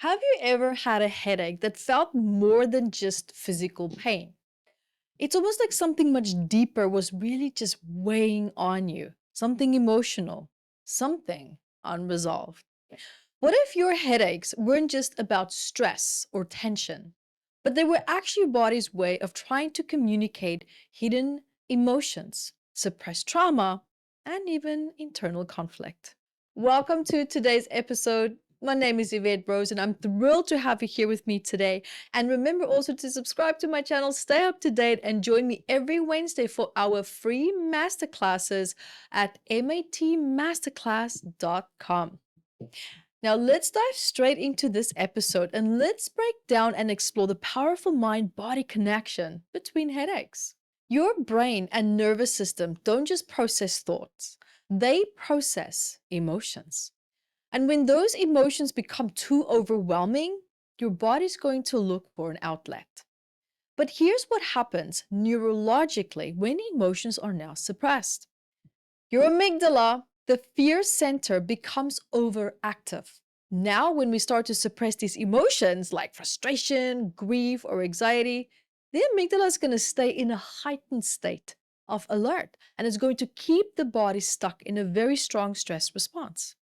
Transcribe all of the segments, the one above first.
Have you ever had a headache that felt more than just physical pain? It's almost like something much deeper was really just weighing on you, something emotional, something unresolved. What if your headaches weren't just about stress or tension, but they were actually your body's way of trying to communicate hidden emotions, suppressed trauma, and even internal conflict? Welcome to today's episode. My name is Evette Rose, and I'm thrilled to have you here with me today. And remember also to subscribe to my channel, stay up to date, and join me every Wednesday for our free masterclasses at matmasterclass.com. Now, let's dive straight into this episode and let's break down and explore the powerful mind body connection between headaches. Your brain and nervous system don't just process thoughts, they process emotions. And when those emotions become too overwhelming, your body's going to look for an outlet. But here's what happens neurologically when emotions are now suppressed. Your amygdala, the fear center, becomes overactive. Now, when we start to suppress these emotions like frustration, grief, or anxiety, the amygdala is going to stay in a heightened state of alert and it's going to keep the body stuck in a very strong stress response.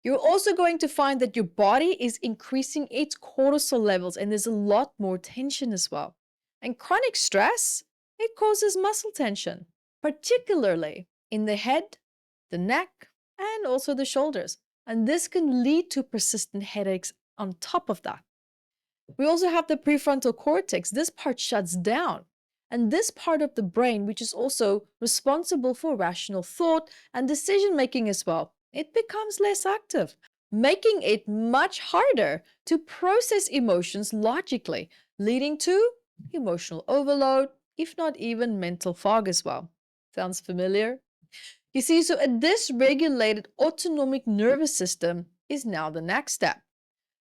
You're also going to find that your body is increasing its cortisol levels and there's a lot more tension as well. And chronic stress, it causes muscle tension, particularly in the head, the neck, and also the shoulders. And this can lead to persistent headaches on top of that. We also have the prefrontal cortex. This part shuts down. And this part of the brain, which is also responsible for rational thought and decision making as well, it becomes less active, making it much harder to process emotions logically, leading to emotional overload, if not even mental fog as well. Sounds familiar? You see, so a dysregulated autonomic nervous system is now the next step.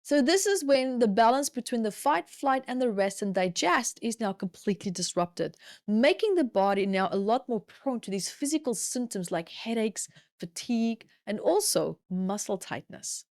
So this is when the balance between the fight, flight, and the rest and digest is now completely disrupted, making the body now a lot more prone to these physical symptoms like headaches, fatigue, and also muscle tightness.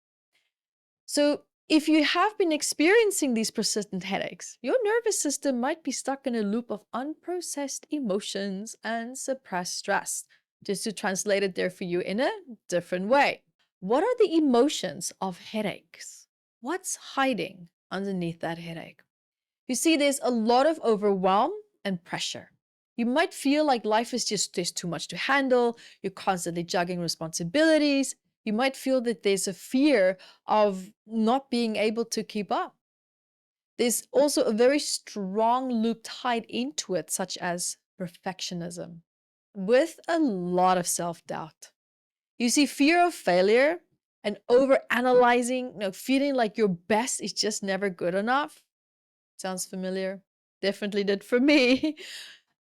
So if you have been experiencing these persistent headaches, your nervous system might be stuck in a loop of unprocessed emotions and suppressed stress. Just to translate it there for you in a different way. What are the emotions of headaches? What's hiding underneath that headache? You see, there's a lot of overwhelm and pressure. You might feel like life is just, there's too much to handle. You're constantly juggling responsibilities. You might feel that there's a fear of not being able to keep up. There's also a very strong loop tied into it, such as perfectionism, with a lot of self doubt. You see, fear of failure and over analyzing, feeling like your best is just never good enough. Sounds familiar? Definitely did for me.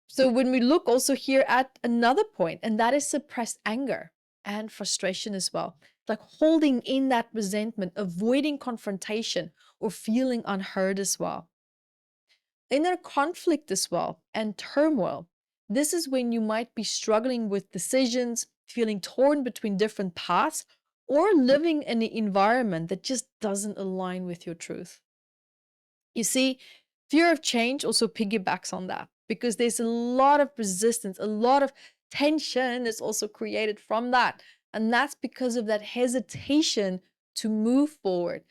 So, when we look also here at another point, and that is suppressed anger and frustration as well, like holding in that resentment, avoiding confrontation, or feeling unheard as well. Inner conflict as well and turmoil. This is when you might be struggling with decisions, feeling torn between different paths, or living in an environment that just doesn't align with your truth. You see, fear of change also piggybacks on that because there's a lot of resistance, a lot of tension is also created from that. And that's because of that hesitation to move forward,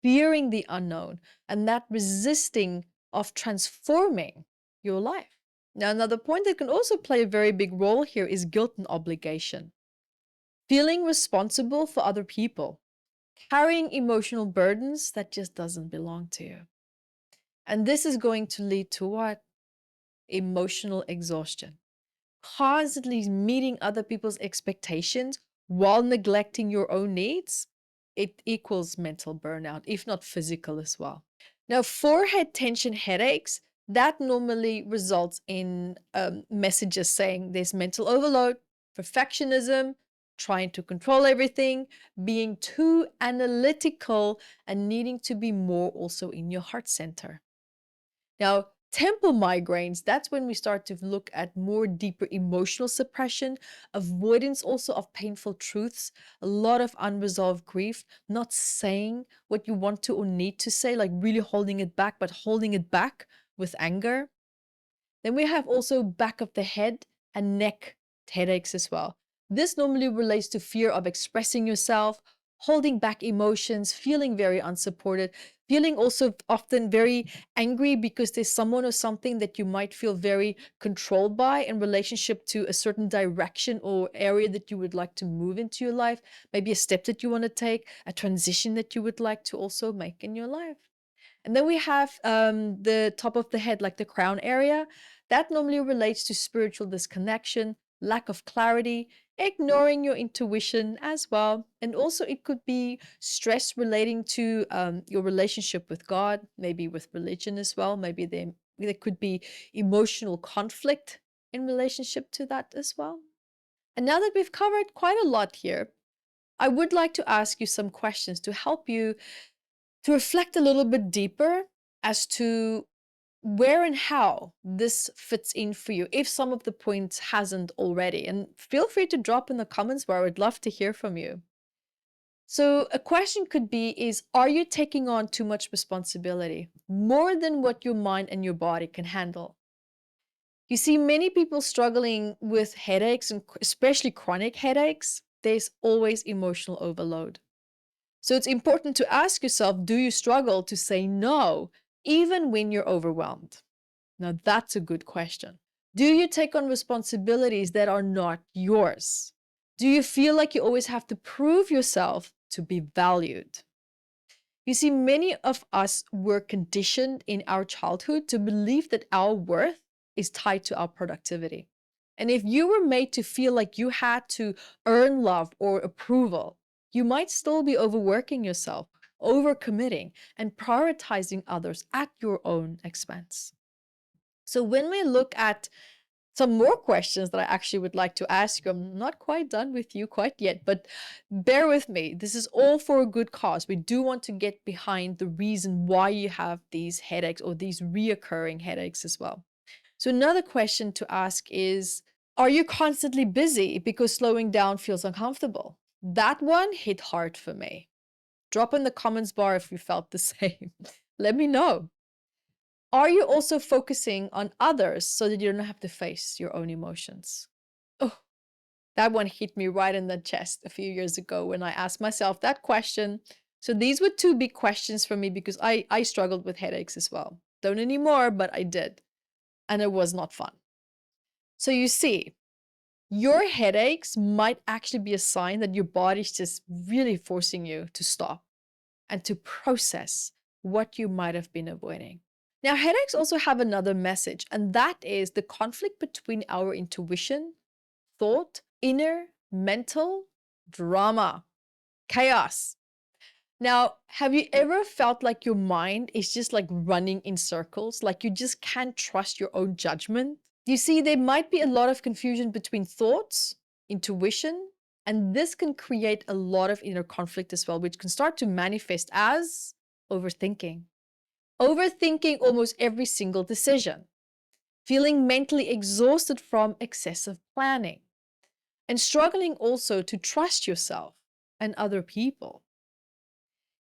fearing the unknown, and that resisting of transforming your life. Now, another point that can also play a very big role here is guilt and obligation. Feeling responsible for other people, carrying emotional burdens that just doesn't belong to you. And this is going to lead to what? Emotional exhaustion. Constantly meeting other people's expectations while neglecting your own needs, it equals mental burnout, if not physical as well. Now, forehead tension headaches, that normally results in messages saying there's mental overload, perfectionism, trying to control everything, being too analytical, and needing to be more also in your heart center. Now, Temple migraines, that's when we start to look at more deeper emotional suppression, avoidance also of painful truths, a lot of unresolved grief, not saying what you want to or need to say, like really holding it back, but holding it back with anger. Then we have also back of the head and neck headaches as well. This normally relates to fear of expressing yourself, holding back emotions, feeling very unsupported, feeling also often very angry because there's someone or something that you might feel very controlled by in relationship to a certain direction or area that you would like to move into your life, maybe a step that you want to take, a transition that you would like to also make in your life. And then we have the top of the head, like the crown area. That normally relates to spiritual disconnection, lack of clarity, ignoring your intuition as well. And also, it could be stress relating to your relationship with God, maybe with religion as well. Maybe there could be emotional conflict in relationship to that as well. And now that we've covered quite a lot here, I would like to ask you some questions to help you to reflect a little bit deeper as to where and how this fits in for you, if some of the points hasn't already. And feel free to drop in the comments where I would love to hear from you. So a question could be is, are you taking on too much responsibility, more than what your mind and your body can handle? You see, many people struggling with headaches, and especially chronic headaches, there's always emotional overload. So it's important to ask yourself, do you struggle to say no even when you're overwhelmed? Now, that's a good question. Do you take on responsibilities that are not yours? Do you feel like you always have to prove yourself to be valued? You see, many of us were conditioned in our childhood to believe that our worth is tied to our productivity. And if you were made to feel like you had to earn love or approval, you might still be overworking yourself, overcommitting, and prioritizing others at your own expense. So when we look at some more questions that I actually would like to ask you. I'm not quite done with you quite yet, but bear with me. This is all for a good cause. We do want to get behind the reason why you have these headaches or these reoccurring headaches as well. So another question to ask is, are you constantly busy because slowing down feels uncomfortable? That one hit hard for me. Drop in the comments bar if you felt the same. Let me know. Are you also focusing on others so that you don't have to face your own emotions? Oh, that one hit me right in the chest a few years ago when I asked myself that question. So these were two big questions for me because I struggled with headaches as well. Don't anymore, but I did. And it was not fun. So you see, your headaches might actually be a sign that your body's just really forcing you to stop and to process what you might have been avoiding. Now, headaches also have another message, and that is the conflict between our intuition, thought, inner, mental drama, chaos. Now, have you ever felt like your mind is just like running in circles, like you just can't trust your own judgment? You see, there might be a lot of confusion between thoughts, intuition, and this can create a lot of inner conflict as well, which can start to manifest as overthinking. Overthinking almost every single decision, feeling mentally exhausted from excessive planning, and struggling also to trust yourself and other people.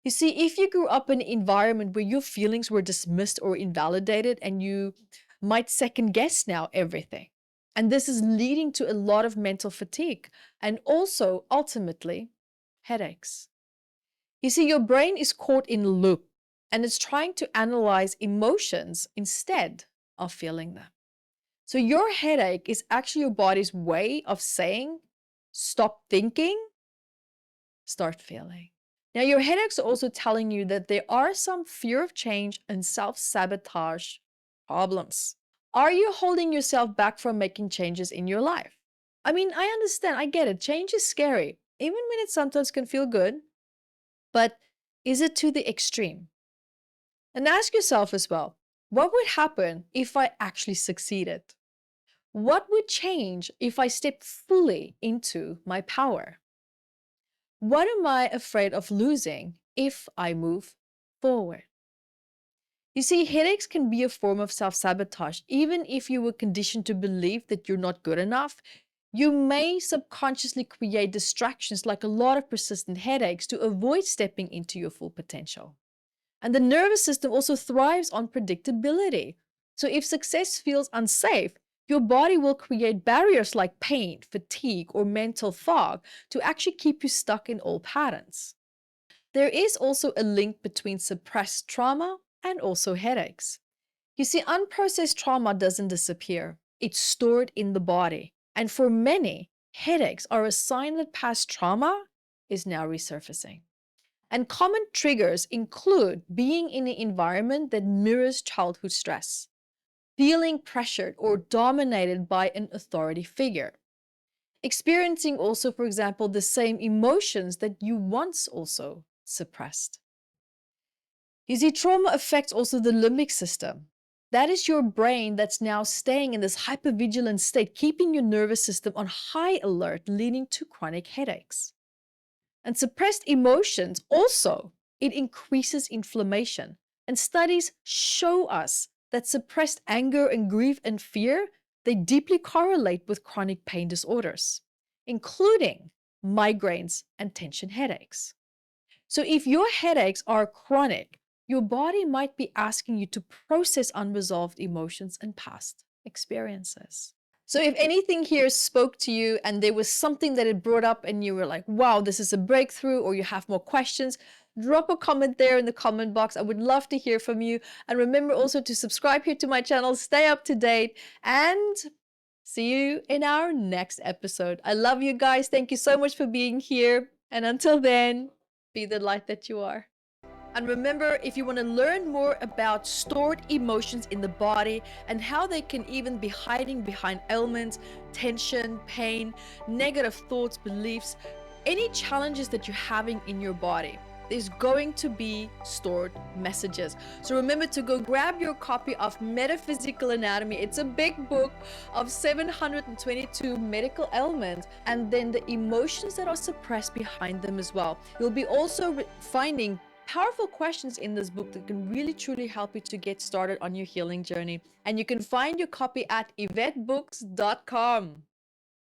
You see, if you grew up in an environment where your feelings were dismissed or invalidated, and you might second guess now everything, and this is leading to a lot of mental fatigue and also ultimately headaches. You see, your brain is caught in a loop and it's trying to analyze emotions instead of feeling them. So, your headache is actually your body's way of saying, stop thinking, start feeling. Now, your headaches are also telling you that there are some fear of change and self sabotage problems. Are you holding yourself back from making changes in your life? I mean, I understand, I get it. Change is scary, even when it sometimes can feel good. But is it to the extreme? And ask yourself as well, what would happen if I actually succeeded? What would change if I stepped fully into my power? What am I afraid of losing if I move forward? You see, headaches can be a form of self-sabotage. Even if you were conditioned to believe that you're not good enough, you may subconsciously create distractions like a lot of persistent headaches to avoid stepping into your full potential. And the nervous system also thrives on predictability. So if success feels unsafe, your body will create barriers like pain, fatigue, or mental fog to actually keep you stuck in old patterns. There is also a link between suppressed trauma and also headaches. You see, unprocessed trauma doesn't disappear, it's stored in the body. And for many, headaches are a sign that past trauma is now resurfacing. And common triggers include being in an environment that mirrors childhood stress, feeling pressured or dominated by an authority figure, experiencing also, for example, the same emotions that you once also suppressed. You see, trauma affects also the limbic system. That is your brain that's now staying in this hypervigilant state, keeping your nervous system on high alert, leading to chronic headaches. And suppressed emotions also, it increases inflammation. And studies show us that suppressed anger and grief and fear, they deeply correlate with chronic pain disorders, including migraines and tension headaches. So if your headaches are chronic, your body might be asking you to process unresolved emotions and past experiences. So if anything here spoke to you and there was something that it brought up and you were like, wow, this is a breakthrough, or you have more questions, drop a comment there in the comment box. I would love to hear from you. And remember also to subscribe here to my channel, stay up to date, and see you in our next episode. I love you guys. Thank you so much for being here. And until then, be the light that you are. And remember, if you want to learn more about stored emotions in the body and how they can even be hiding behind ailments, tension, pain, negative thoughts, beliefs, any challenges that you're having in your body, there's going to be stored messages. So remember to go grab your copy of Metaphysical Anatomy. It's a big book of 722 medical ailments and then the emotions that are suppressed behind them as well. You'll be also finding powerful questions in this book that can really truly help you to get started on your healing journey. And you can find your copy at evettebooks.com.